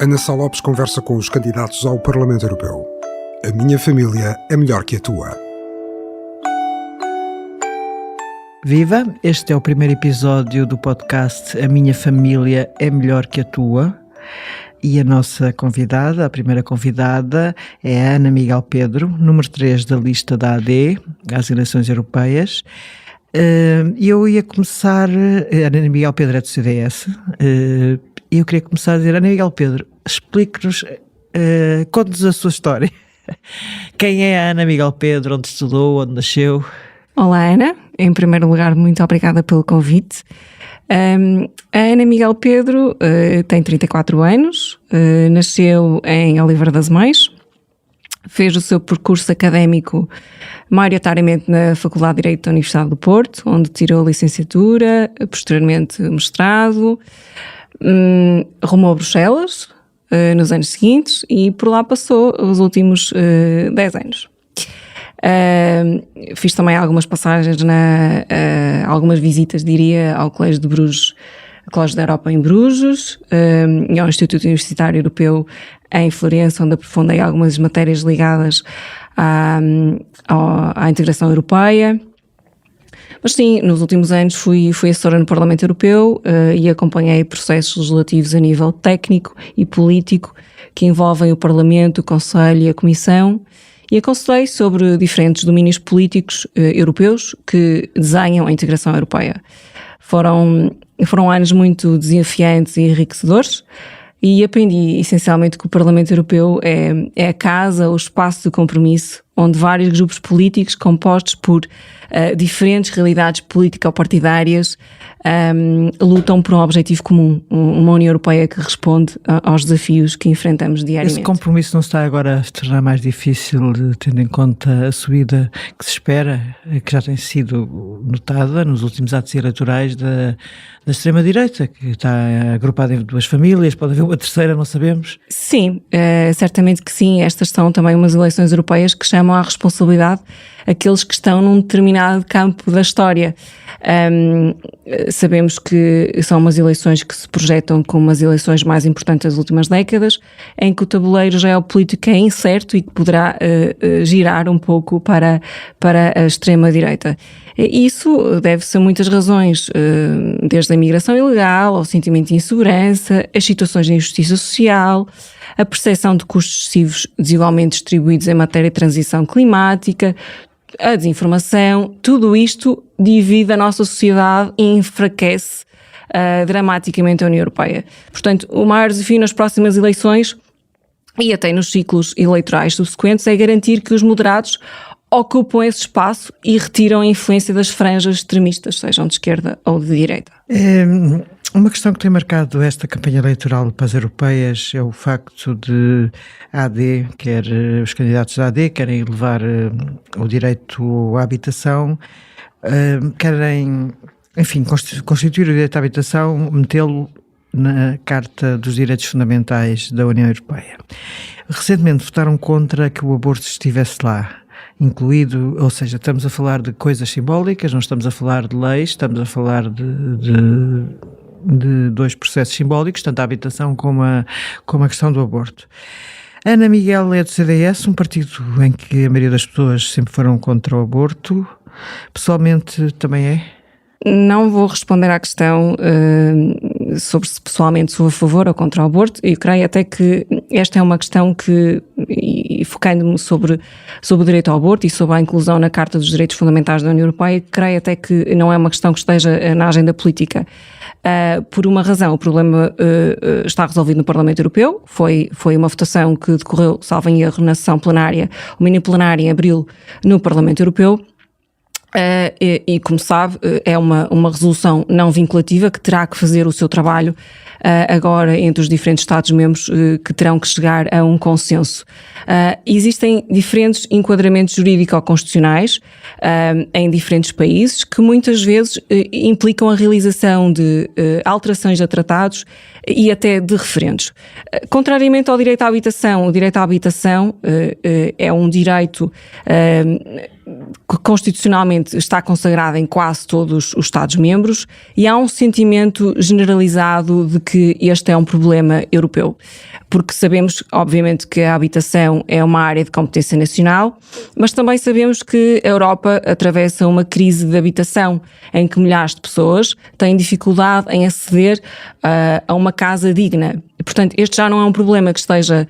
Ana Sá Lopes conversa com os candidatos ao Parlamento Europeu. A minha família é melhor que a tua. Viva! Este é o primeiro episódio do podcast A Minha Família é Melhor que a Tua. E a nossa convidada, a primeira convidada, é a Ana Miguel Pedro, número 3 da lista da AD, às eleições europeias. Eu ia começar... A Ana Miguel Pedro é do CDS. E eu queria começar a dizer, Ana Miguel Pedro, explique-nos, conte-nos a sua história. Quem é a Ana Miguel Pedro, onde estudou, onde nasceu? Olá, Ana. Em primeiro lugar, muito obrigada pelo convite. A Ana Miguel Pedro tem 34 anos, nasceu em Oliveira das Mães, fez o seu percurso académico maioritariamente na Faculdade de Direito da Universidade do Porto, onde tirou licenciatura, posteriormente mestrado, rumou a Bruxelas nos anos seguintes e por lá passou os últimos 10 anos. Fiz também algumas passagens, algumas visitas, diria, ao Colégio de Bruges, Colégio da Europa em Bruges, e ao Instituto Universitário Europeu em Florença, onde aprofundei algumas matérias ligadas à integração europeia. Mas sim, nos últimos anos fui assessora no Parlamento Europeu e acompanhei processos legislativos a nível técnico e político que envolvem o Parlamento, o Conselho e a Comissão, e aconselhei sobre diferentes domínios políticos europeus que desenham a integração europeia. Foram anos muito desafiantes e enriquecedores e aprendi essencialmente que o Parlamento Europeu é a casa, o espaço de compromisso, onde vários grupos políticos compostos por diferentes realidades político-partidárias lutam por um objetivo comum, uma União Europeia que responde aos desafios que enfrentamos diariamente. Esse compromisso não está agora a se tornar mais difícil, tendo em conta a subida que se espera, que já tem sido notada nos últimos atos eleitorais da extrema-direita, que está agrupada em duas famílias, pode haver uma terceira, não sabemos? Sim, certamente que sim. Estas são também umas eleições europeias que chamam à responsabilidade aqueles que estão num determinado campo da história. Sabemos que são umas eleições que se projetam como as eleições mais importantes das últimas décadas, em que o tabuleiro geopolítico é incerto e que poderá girar um pouco para a extrema-direita. Isso deve-se a muitas razões, desde a imigração ilegal, ao sentimento de insegurança, as situações de injustiça social, a percepção de custos excessivos desigualmente distribuídos em matéria de transição climática, a desinformação. Tudo isto divide a nossa sociedade e enfraquece dramaticamente a União Europeia. Portanto, o maior desafio nas próximas eleições e até nos ciclos eleitorais subsequentes é garantir que os moderados ocupam esse espaço e retiram a influência das franjas extremistas, sejam de esquerda ou de direita. Uma questão que tem marcado esta campanha eleitoral para as europeias é o facto de a AD, os candidatos da AD querem levar o direito à habitação, querem, enfim, constituir o direito à habitação, metê-lo na Carta dos Direitos Fundamentais da União Europeia. Recentemente votaram contra que o aborto estivesse lá incluído, ou seja, estamos a falar de coisas simbólicas, não estamos a falar de leis, estamos a falar de dois processos simbólicos, tanto a habitação como a questão do aborto. Ana Miguel é do CDS, um partido em que a maioria das pessoas sempre foram contra o aborto. Pessoalmente também é? Não vou responder à questão sobre se pessoalmente sou a favor ou contra o aborto. Eu creio até que esta é uma questão que, e focando-me sobre o direito ao aborto e sobre a inclusão na Carta dos Direitos Fundamentais da União Europeia, creio até que não é uma questão que esteja na agenda política. Por uma razão, o problema está resolvido no Parlamento Europeu. Foi uma votação que decorreu, salvo em erro, na sessão plenária, o mini plenário em abril no Parlamento Europeu. E como sabe, é uma resolução não vinculativa que terá que fazer o seu trabalho agora entre os diferentes Estados-membros que terão que chegar a um consenso. Existem diferentes enquadramentos jurídico-constitucionais em diferentes países que muitas vezes implicam a realização de alterações a tratados e até de referendos. Contrariamente ao direito à habitação, o direito à habitação é um direito constitucionalmente está consagrada em quase todos os Estados-membros e há um sentimento generalizado de que este é um problema europeu, porque sabemos, obviamente, que a habitação é uma área de competência nacional, mas também sabemos que a Europa atravessa uma crise de habitação em que milhares de pessoas têm dificuldade em aceder a uma casa digna. Portanto, este já não é um problema que esteja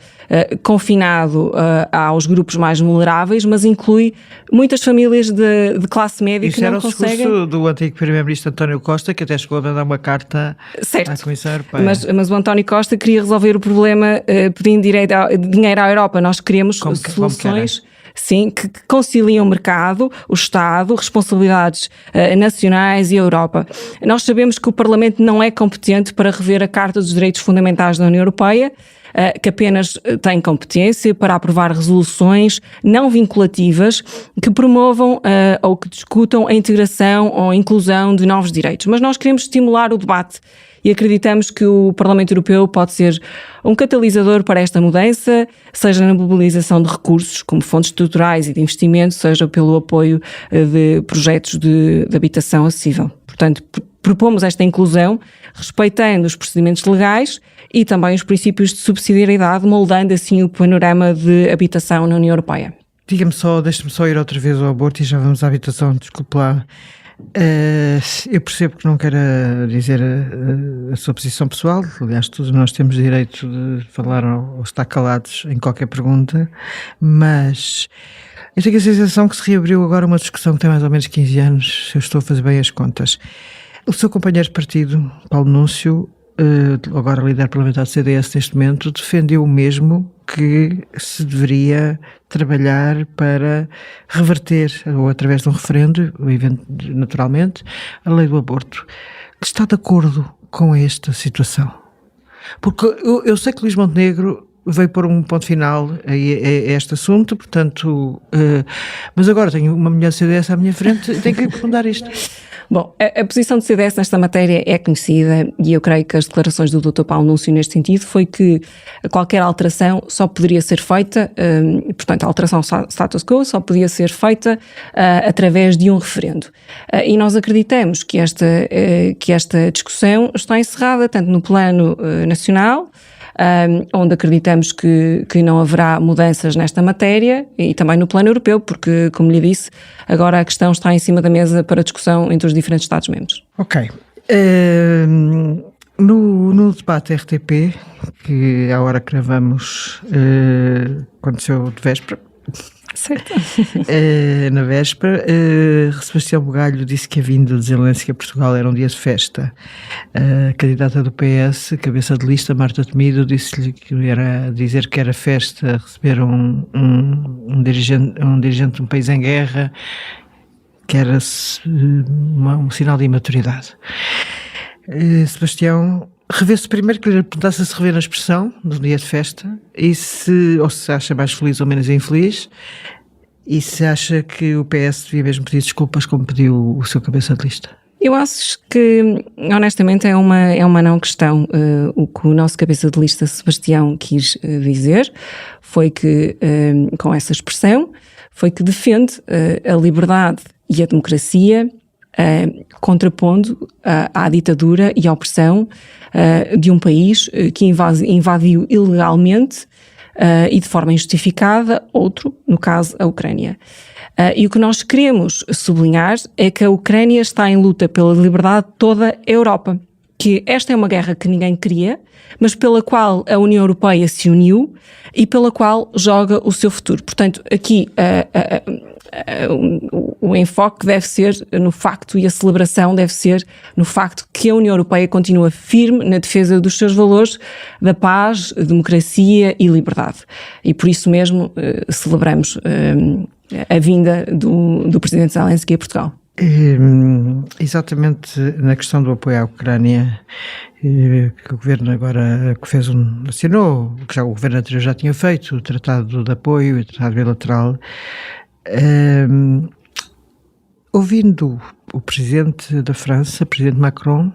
confinado aos grupos mais vulneráveis, mas inclui muitas famílias de classe média que não conseguem... Isso era o discurso do antigo primeiro-ministro António Costa, que até chegou a mandar uma carta à Comissão Europeia. Mas o António Costa queria resolver o problema pedindo dinheiro à Europa. Nós queremos soluções... Sim, que conciliam o mercado, o Estado, responsabilidades nacionais e a Europa. Nós sabemos que o Parlamento não é competente para rever a Carta dos Direitos Fundamentais da União Europeia, que apenas tem competência para aprovar resoluções não vinculativas que promovam ou que discutam a integração ou a inclusão de novos direitos. Mas nós queremos estimular o debate e acreditamos que o Parlamento Europeu pode ser um catalisador para esta mudança, seja na mobilização de recursos, como fundos estruturais e de investimento, seja pelo apoio de projetos de habitação acessível. Portanto, propomos esta inclusão, respeitando os procedimentos legais e também os princípios de subsidiariedade, moldando assim o panorama de habitação na União Europeia. Deixe-me só ir outra vez ao aborto e já vamos à habitação, desculpe lá. Eu percebo que não queira dizer a sua posição pessoal, aliás todos nós temos direito de falar ou estar calados em qualquer pergunta, mas eu tenho a sensação que se reabriu agora uma discussão que tem mais ou menos 15 anos, se eu estou a fazer bem as contas. O seu companheiro de partido, Paulo Núncio, agora líder parlamentar do CDS neste momento, defendeu mesmo que se deveria trabalhar para reverter, ou através de um referendo, naturalmente, a lei do aborto. Está de acordo com esta situação? Porque eu sei que Luís Montenegro veio pôr um ponto final a este assunto, portanto, mas agora tenho uma mulher do CDS à minha frente, tenho que lhe perguntar isto. Bom, a posição do CDS nesta matéria é conhecida e eu creio que as declarações do Dr. Paulo Núncio neste sentido foi que qualquer alteração só poderia ser feita, portanto a alteração status quo só podia ser feita através de um referendo. E nós acreditamos que esta discussão está encerrada tanto no plano nacional, onde acreditamos que não haverá mudanças nesta matéria e também no plano europeu, porque, como lhe disse, agora a questão está em cima da mesa para discussão entre os diferentes Estados-membros. Ok. No debate RTP, que à hora que gravamos aconteceu de véspera, Certo. Na véspera, Sebastião Bugalho disse que a vinda de Zelensky a Portugal era um dia de festa. A candidata do PS, cabeça de lista, Marta Temido, disse-lhe que era dizer que era festa receber um dirigente de um país em guerra, que era um sinal de imaturidade. Sebastião, revê-se primeiro que lhe perguntasse se revê na expressão do dia de festa ou se acha mais feliz ou menos infeliz, e se acha que o PS devia mesmo pedir desculpas como pediu o seu cabeça de lista. Eu acho que, honestamente, é uma não questão. O que o nosso cabeça de lista, Sebastião, quis dizer foi que, com essa expressão, foi que defende a liberdade e a democracia, contrapondo à ditadura e à opressão de um país que invadiu ilegalmente e de forma injustificada outro, no caso a Ucrânia. E o que nós queremos sublinhar é que a Ucrânia está em luta pela liberdade de toda a Europa, que esta é uma guerra que ninguém queria, mas pela qual a União Europeia se uniu e pela qual joga o seu futuro. Portanto, aqui o enfoque deve ser no facto e a celebração deve ser no facto que a União Europeia continua firme na defesa dos seus valores da paz, democracia e liberdade. E por isso mesmo celebramos a vinda do Presidente Zelensky a Portugal. Exatamente na questão do apoio à Ucrânia, que o Governo agora assinou, que já o Governo anterior já tinha feito, o Tratado de Apoio e o Tratado Bilateral. Ouvindo o Presidente da França, Presidente Macron,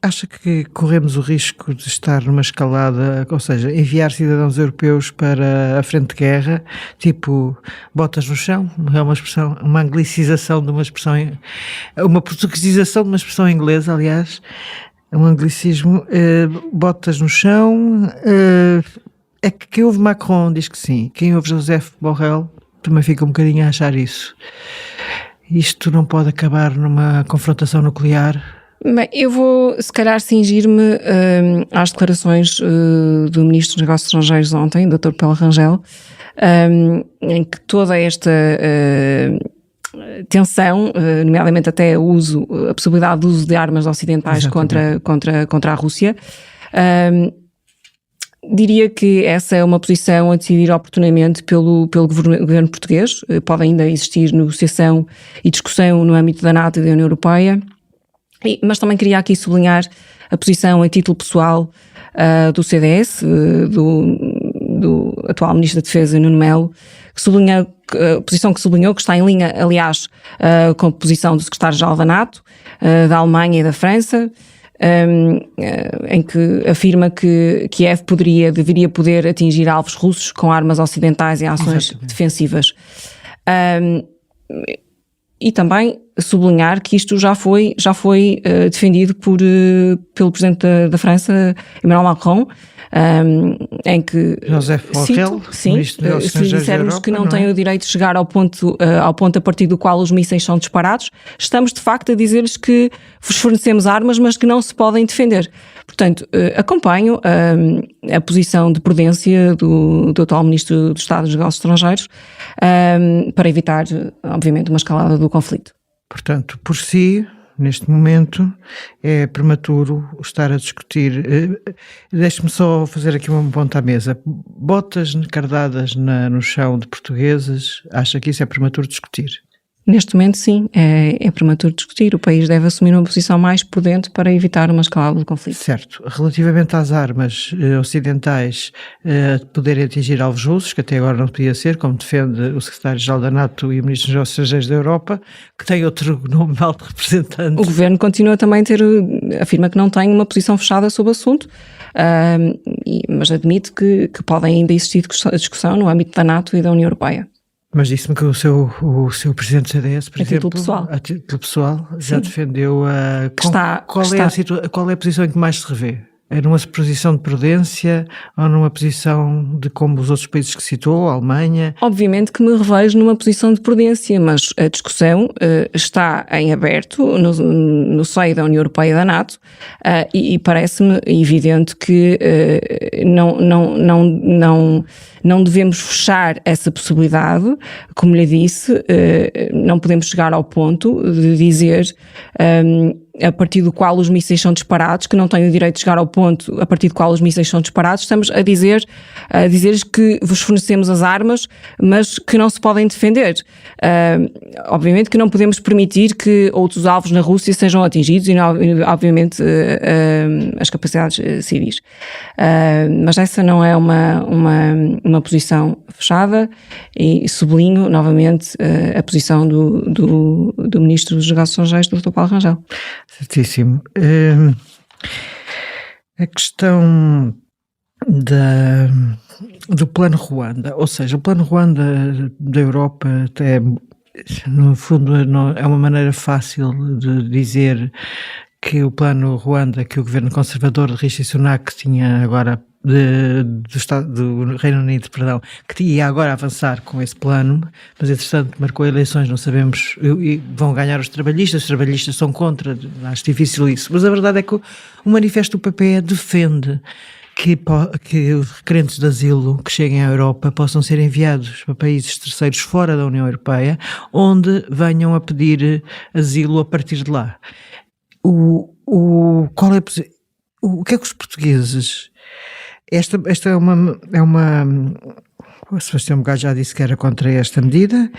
Acha que corremos o risco de estar numa escalada, ou seja, enviar cidadãos europeus para a frente de guerra, tipo botas no chão? É uma expressão, uma anglicização de uma expressão, uma portuguesização de uma expressão inglesa, aliás, um anglicismo, botas no chão. É que quem ouve Macron diz que sim, quem ouve Joseph Borrell também fica um bocadinho a achar isso. Isto não pode acabar numa confrontação nuclear? Bem, eu vou, se calhar, cingir-me às declarações do Ministro dos Negócios Estrangeiros ontem, Dr. Paulo Rangel, em que toda esta tensão, nomeadamente até a possibilidade de uso de armas ocidentais contra a Rússia, diria que essa é uma posição a decidir oportunamente pelo governo português. Pode ainda existir negociação e discussão no âmbito da NATO e da União Europeia. Mas também queria aqui sublinhar a posição a título pessoal do CDS, do atual Ministro da Defesa, Nuno Melo, a posição que sublinhou, que está em linha, aliás, com a posição do Secretário-Geral da NATO, da Alemanha e da França, em que afirma que Kiev deveria poder atingir alvos russos com armas ocidentais e ações defensivas. E também sublinhar que isto já foi defendido pelo Presidente da França, Emmanuel Macron, em que Joseph Borrell, se dissermos que não tem o direito de chegar ao ponto a partir do qual os mísseis são disparados, estamos de facto a dizer-lhes que vos fornecemos armas, mas que não se podem defender. Portanto, acompanho a posição de prudência do atual Ministro do Estado dos Negócios Estrangeiros para evitar, obviamente, uma escalada do conflito. Portanto, por si, neste momento, é prematuro estar a discutir. Deixe-me só fazer aqui uma ponta à mesa. Botas encardadas no chão de portugueses, acha que isso é prematuro discutir? Neste momento, sim, é prematuro discutir. O país deve assumir uma posição mais prudente para evitar uma escalada do conflito. Certo. Relativamente às armas ocidentais poderem atingir alvos russos, que até agora não podia ser, como defende o Secretário-Geral da NATO e o Ministro dos Negócios Estrangeiros da Europa, que tem outro nome de alto representante. O Governo continua também afirma que não tem uma posição fechada sobre o assunto, mas admite que pode ainda existir discussão no âmbito da NATO e da União Europeia. Mas disse-me que o seu presidente do CDS, por exemplo, a título pessoal, já defendeu qual é a posição em que mais se revê? É numa posição de prudência ou numa posição de como os outros países que citou, a Alemanha? Obviamente que me revejo numa posição de prudência, mas a discussão está em aberto no seio da União Europeia e da NATO e parece-me evidente que não devemos fechar essa possibilidade. Como lhe disse, não podemos chegar ao ponto de dizer a partir do qual os mísseis são disparados, que não têm o direito de chegar ao ponto a partir do qual os mísseis são disparados. Estamos a dizer-lhes que vos fornecemos as armas, mas que não se podem defender. Obviamente que não podemos permitir que outros alvos na Rússia sejam atingidos e, obviamente, as capacidades civis. Mas essa não é uma posição fechada e sublinho novamente a posição do Ministro dos Negócios Estrangeiros, do Dr. Paulo Rangel. Certíssimo. A questão do plano Ruanda, ou seja, o plano Ruanda da Europa até, no fundo, é uma maneira fácil de dizer que o plano Ruanda que o governo conservador de Rishi Sunak tinha agora do Reino Unido, que ia agora avançar com esse plano, mas entretanto marcou eleições, não sabemos, e vão ganhar os trabalhistas são contra, acho difícil isso, mas a verdade é que o manifesto do PPE defende que os requerentes de asilo que cheguem à Europa possam ser enviados para países terceiros fora da União Europeia, onde venham a pedir asilo a partir de lá. O que é que os portugueses... Esta é uma o Sebastião Bugalho já disse que era contra esta medida.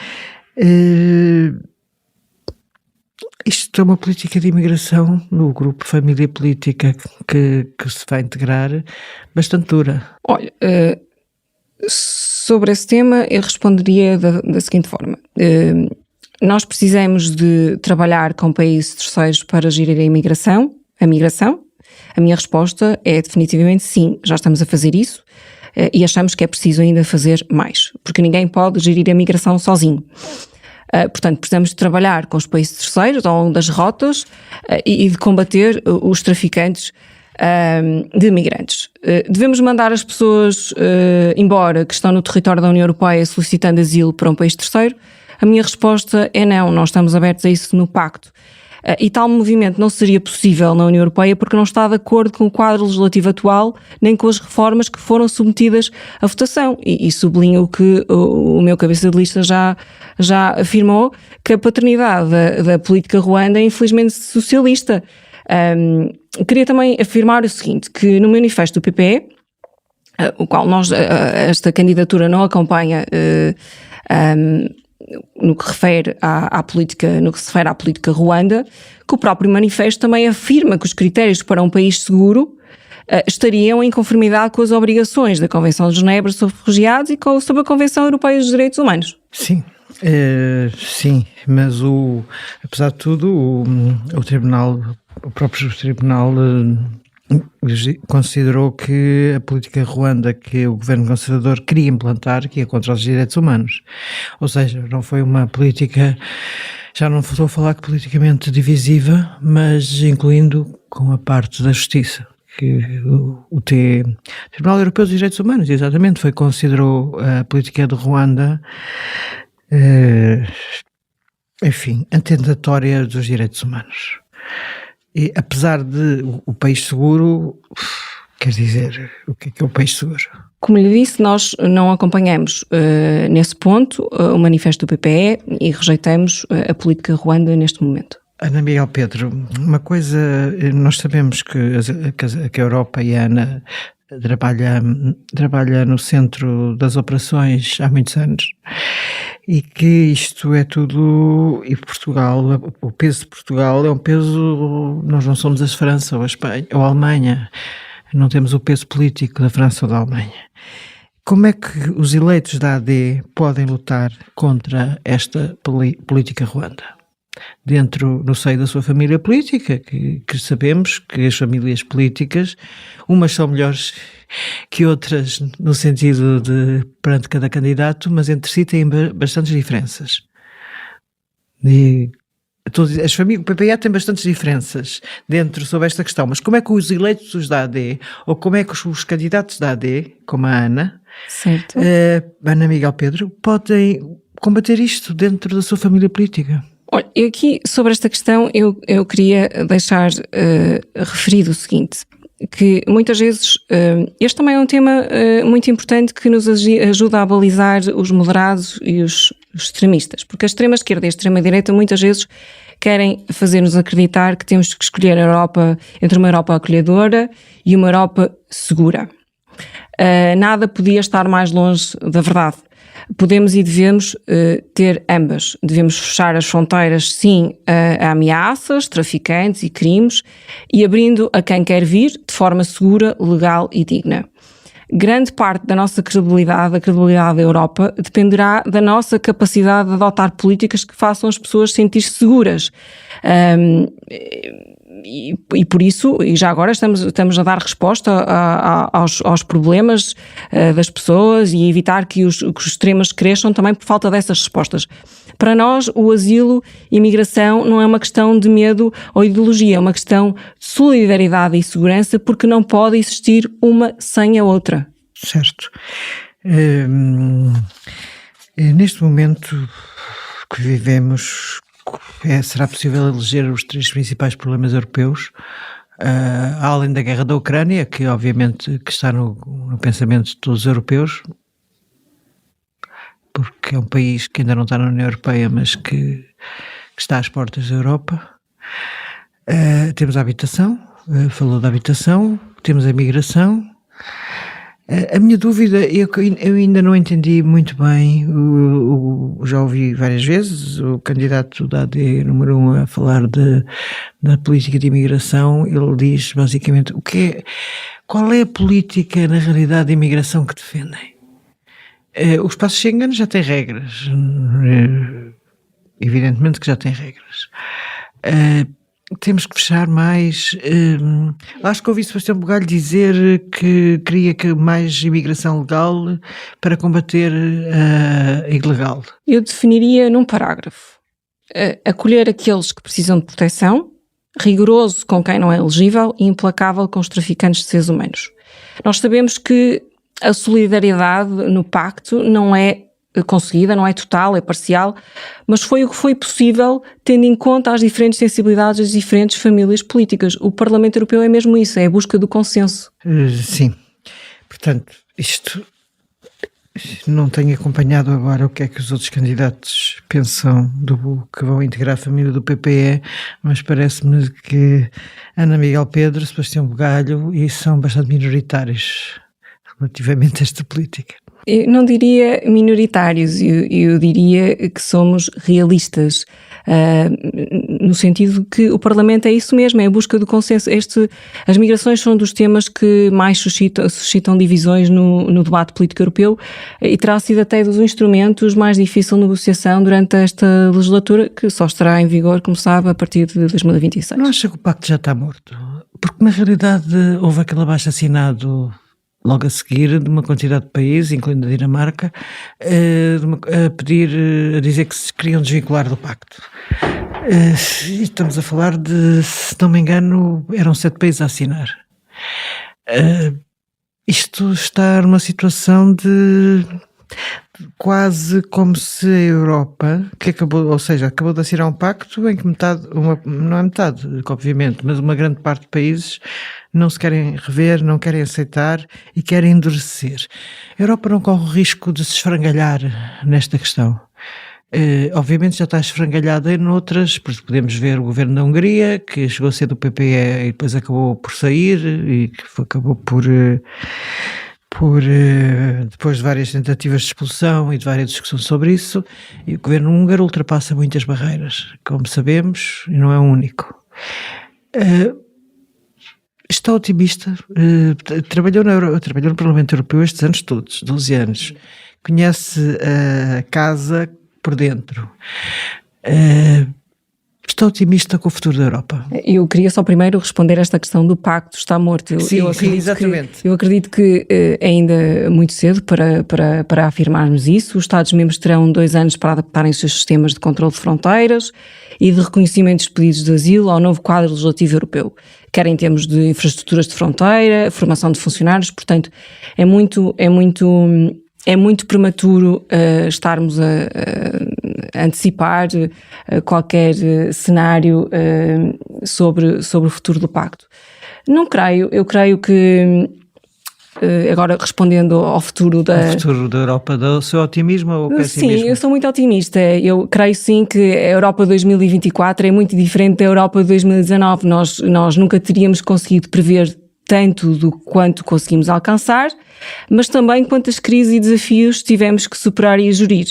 Isto é uma política de imigração no grupo Família Política que se vai integrar bastante dura. Olha, sobre esse tema eu responderia da seguinte forma. Nós precisamos de trabalhar com países terceiros para gerir a migração, A minha resposta é definitivamente sim, já estamos a fazer isso e achamos que é preciso ainda fazer mais, porque ninguém pode gerir a migração sozinho. Portanto, precisamos de trabalhar com os países terceiros ao longo das rotas e de combater os traficantes de migrantes. Devemos mandar as pessoas embora que estão no território da União Europeia solicitando asilo para um país terceiro? A minha resposta é não, nós estamos abertos a isso no Pacto. E tal movimento não seria possível na União Europeia porque não está de acordo com o quadro legislativo atual, nem com as reformas que foram submetidas à votação. E sublinho o que o meu cabeça de lista já afirmou, que a paternidade da política ruanda é infelizmente socialista. Queria também afirmar o seguinte, que no manifesto do PPE, o qual esta candidatura não acompanha no que refere à política ruanda, que o próprio manifesto também afirma que os critérios para um país seguro estariam em conformidade com as obrigações da Convenção de Genebra sobre Refugiados e sobre a Convenção Europeia dos Direitos Humanos. Sim. Sim, mas apesar de tudo, o próprio tribunal considerou que a política ruanda que o governo conservador queria implantar, que ia contra os direitos humanos. Ou seja, não foi uma política, já não estou a falar que politicamente divisiva, mas incluindo com a parte da justiça. Que o Tribunal Europeu dos Direitos Humanos, exatamente, considerou a política de Ruanda enfim, atentatória dos direitos humanos. E apesar de o país seguro, quer dizer, o que é o país seguro? Como lhe disse, nós não acompanhamos nesse ponto o manifesto do PPE e rejeitamos a política ruanda neste momento. Ana Miguel Pedro, uma coisa, nós sabemos que a Europa e a Ana trabalha no centro das operações há muitos anos e que isto é tudo, e Portugal, o peso de Portugal é um peso, nós não somos a França ou a Espanha ou a Alemanha, não temos o peso político da França ou da Alemanha. Como é que os eleitos da AD podem lutar contra esta política ruanda? No seio da sua família política, que sabemos que as famílias políticas, umas são melhores que outras no sentido de perante cada candidato, mas entre si têm bastantes diferenças. O PPE tem bastantes diferenças sobre esta questão, mas como é que os eleitos da AD, ou como é que os candidatos da AD, como a Ana, certo. Ana Miguel Pedro, podem combater isto dentro da sua família política? Olha, eu aqui, sobre esta questão, eu queria deixar referido o seguinte, que muitas vezes este também é um tema muito importante que nos ajuda a balizar os moderados e os extremistas, porque a extrema-esquerda e a extrema-direita muitas vezes querem fazer-nos acreditar que temos que escolher entre uma Europa acolhedora e uma Europa segura. Nada podia estar mais longe da verdade. Podemos e devemos ter ambas. Devemos fechar as fronteiras, sim, a ameaças, traficantes e crimes e abrindo a quem quer vir de forma segura, legal e digna. Grande parte da nossa credibilidade, a credibilidade da Europa, dependerá da nossa capacidade de adotar políticas que façam as pessoas sentir-se seguras. E por isso, e já agora estamos a dar resposta aos problemas das pessoas e evitar que os extremos cresçam também por falta dessas respostas. Para nós, o asilo e imigração não é uma questão de medo ou ideologia, é uma questão de solidariedade e segurança, porque não pode existir uma sem a outra. Certo. Neste momento que vivemos, será possível eleger os 3 principais problemas europeus, além da guerra da Ucrânia, que obviamente que está no pensamento de todos os europeus, porque é um país que ainda não está na União Europeia, mas que está às portas da Europa. Temos a habitação, falou da habitação, temos a migração. A minha dúvida, eu ainda não entendi muito bem, já ouvi várias vezes o candidato da AD número 1 a falar da política de imigração. Ele diz basicamente qual é a política na realidade de imigração que defendem? O espaço Schengen já tem regras, evidentemente que já tem regras. temos que fechar mais. Acho que ouvi Sebastião Bugalho dizer que queria que mais imigração legal para combater a ilegal. Eu definiria num parágrafo: acolher aqueles que precisam de proteção, rigoroso com quem não é elegível e implacável com os traficantes de seres humanos. Nós sabemos que a solidariedade no pacto não é conseguida, não é total, é parcial, mas foi o que foi possível tendo em conta as diferentes sensibilidades das diferentes famílias políticas. O Parlamento Europeu é mesmo isso, é a busca do consenso. Sim. Portanto, isto não tenho acompanhado agora o que é que os outros candidatos pensam do que vão integrar a família do PPE, mas parece-me que Ana Miguel Pedro, Sebastião Bugalho e são bastante minoritários relativamente a esta política. Eu não diria minoritários, eu diria que somos realistas, no sentido que o Parlamento é isso mesmo, é a busca do consenso. As migrações são dos temas que mais suscitam divisões no debate político europeu e terá sido até dos instrumentos mais difícil de negociação durante esta legislatura, que só estará em vigor, como sabe, a partir de 2026. Não acha que o pacto já está morto? Porque na realidade houve aquele abaixo-assinado logo a seguir, de uma quantidade de países, incluindo a Dinamarca, a dizer que se queriam desvincular do pacto. Estamos a falar de, se não me engano, eram 7 países a assinar. Isto está numa situação de quase como se a Europa, que acabou de assinar um pacto em que não é metade, obviamente, mas uma grande parte de países não se querem rever, não querem aceitar e querem endurecer. A Europa não corre o risco de se esfrangalhar nesta questão. Obviamente já está esfrangalhada em outras, porque podemos ver o governo da Hungria, que chegou a ser do PPE e depois acabou por sair e que acabou por depois de várias tentativas de expulsão e de várias discussões sobre isso, e o governo húngaro ultrapassa muitas barreiras, como sabemos, e não é o único. Está otimista, trabalhou no Parlamento Europeu estes anos todos, 12 anos, conhece a casa por dentro. Está otimista com o futuro da Europa? Eu queria só primeiro responder a esta questão do pacto está morto. Sim, exatamente. Eu acredito que ainda é muito cedo para afirmarmos isso. Os Estados-membros terão 2 anos para adaptarem os seus sistemas de controle de fronteiras e de reconhecimento dos pedidos de asilo ao novo quadro legislativo europeu, quer em termos de infraestruturas de fronteira, formação de funcionários. Portanto, é muito prematuro estarmos a antecipar qualquer cenário sobre o futuro do pacto. Não creio, eu creio que, agora respondendo ao futuro da... O futuro da Europa, do seu otimismo ou pessimismo? Sim, eu sou muito otimista. Eu creio sim que a Europa 2024 é muito diferente da Europa de 2019. Nós nunca teríamos conseguido prever tanto do quanto conseguimos alcançar, mas também quantas crises e desafios tivemos que superar e gerir.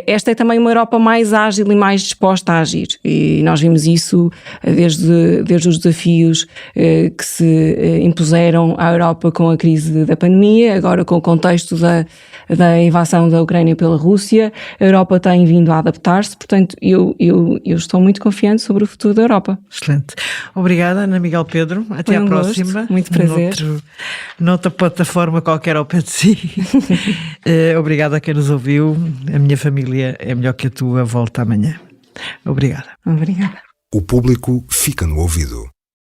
Esta é também uma Europa mais ágil e mais disposta a agir, e nós vimos isso desde os desafios que se impuseram à Europa com a crise da pandemia, agora com o contexto da invasão da Ucrânia pela Rússia. A Europa tem vindo a adaptar-se, portanto eu estou muito confiante sobre o futuro da Europa. Excelente. Obrigada, Ana Miguel Pedro. Até à próxima. Gosto, muito prazer. Noutra plataforma qualquer ao pé de si. Obrigada a quem nos ouviu. A minha família é melhor que a tua. Volta amanhã. Obrigada. Obrigada. O público fica no ouvido.